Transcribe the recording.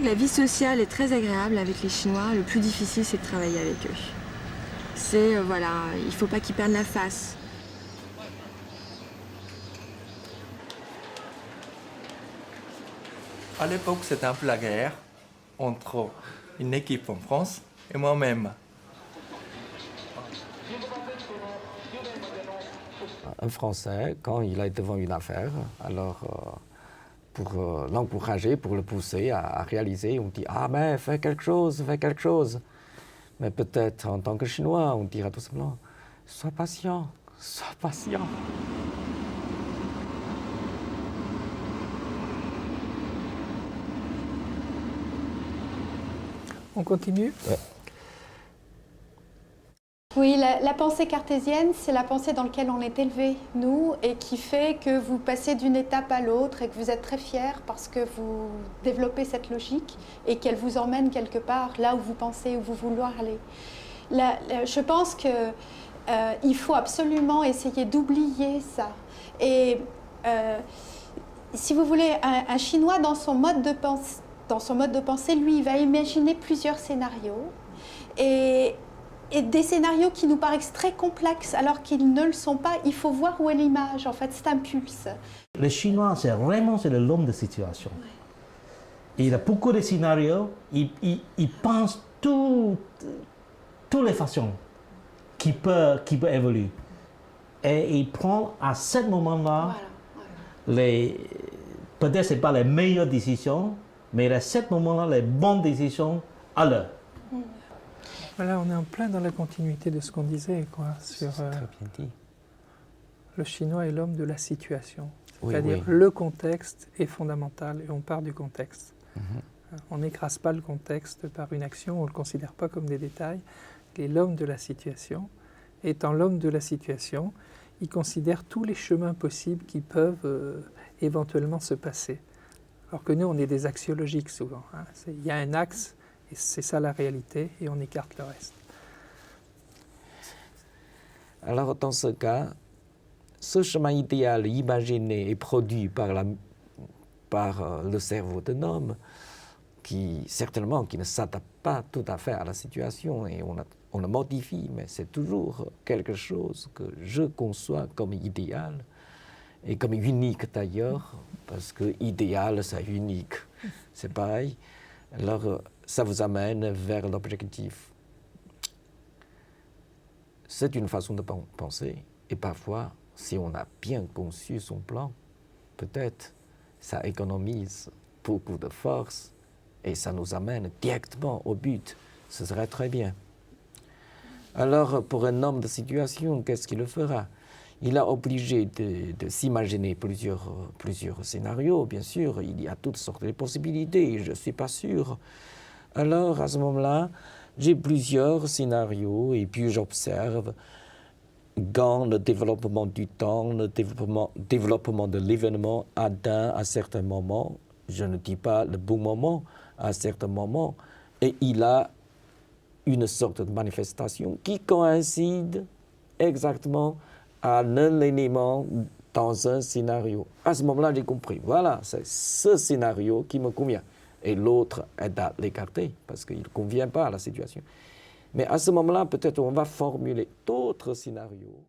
La vie sociale est très agréable avec les Chinois. Le plus difficile, c'est de travailler avec eux. Voilà, il ne faut pas qu'ils perdent la face. À l'époque, c'était un peu la guerre entre une équipe en France et moi-même. Un Français, quand il est devant une affaire, alors pour l'encourager, pour le pousser à réaliser, on dit « Ah mais fais quelque chose, fais quelque chose ». Mais peut-être en tant que Chinois, on dira tout simplement « Sois patient, sois patient ». On continue? Ouais. Oui, la pensée cartésienne, c'est la pensée dans laquelle on est élevé, nous, et qui fait que vous passez d'une étape à l'autre et que vous êtes très fiers parce que vous développez cette logique et qu'elle vous emmène quelque part, là où vous pensez, où vous voulez aller. Je pense qu'il faut absolument essayer d'oublier ça. Et si vous voulez, un Chinois, dans son mode de pensée, lui, il va imaginer plusieurs scénarios. Et des scénarios qui nous paraissent très complexes alors qu'ils ne le sont pas. Il faut voir où est l'image, en fait, cet impulse. Le Chinois, c'est l'homme de situation. Et il a beaucoup de scénarios, il pense toutes les façons qui peut évoluer. Et il prend à ce moment-là, peut-être ce n'est pas les meilleures décisions, mais à ce moment-là, les bonnes décisions à l'heure. Voilà, on est en plein dans la continuité de ce qu'on disait, quoi, sur Très bien dit. le Chinois et l'homme de la situation. Oui, C'est-à-dire oui. le contexte est fondamental et on part du contexte. On n'écrase pas le contexte par une action, on ne le considère pas comme des détails. Et l'homme de la situation, étant l'homme de la situation, il considère tous les chemins possibles qui peuvent éventuellement se passer. Alors que nous, on est des axiologiques souvent. Hein. Il y a un axe, et c'est ça la réalité, et on écarte le reste. Alors dans ce cas, ce chemin idéal imaginé et produit par le cerveau d'un homme, qui certainement qui ne s'adapte pas tout à fait à la situation, et on le modifie, mais c'est toujours quelque chose que je conçois comme idéal, et comme unique d'ailleurs, parce que idéal, c'est unique, c'est pareil. Alors, ça vous amène vers l'objectif. C'est une façon de penser, et parfois, si on a bien conçu son plan, peut-être ça économise beaucoup de force, et ça nous amène directement au but. Ce serait très bien. Alors, pour un homme de situation, qu'est-ce qu'il fera? Il est obligé de s'imaginer plusieurs scénarios, bien sûr. Il y a toutes sortes de possibilités, je ne suis pas sûr. Alors, à ce moment-là, j'ai plusieurs scénarios et puis j'observe quand le développement du temps, le développement de l'événement atteint à certains moments, je ne dis pas le bon moment, à certains moments, et il a une sorte de manifestation qui coïncide exactement à un élément dans un scénario. À ce moment-là, j'ai compris. Voilà, c'est ce scénario qui me convient. Et l'autre est à l'écarter parce qu'il ne convient pas à la situation. Mais à ce moment-là, peut-être on va formuler d'autres scénarios.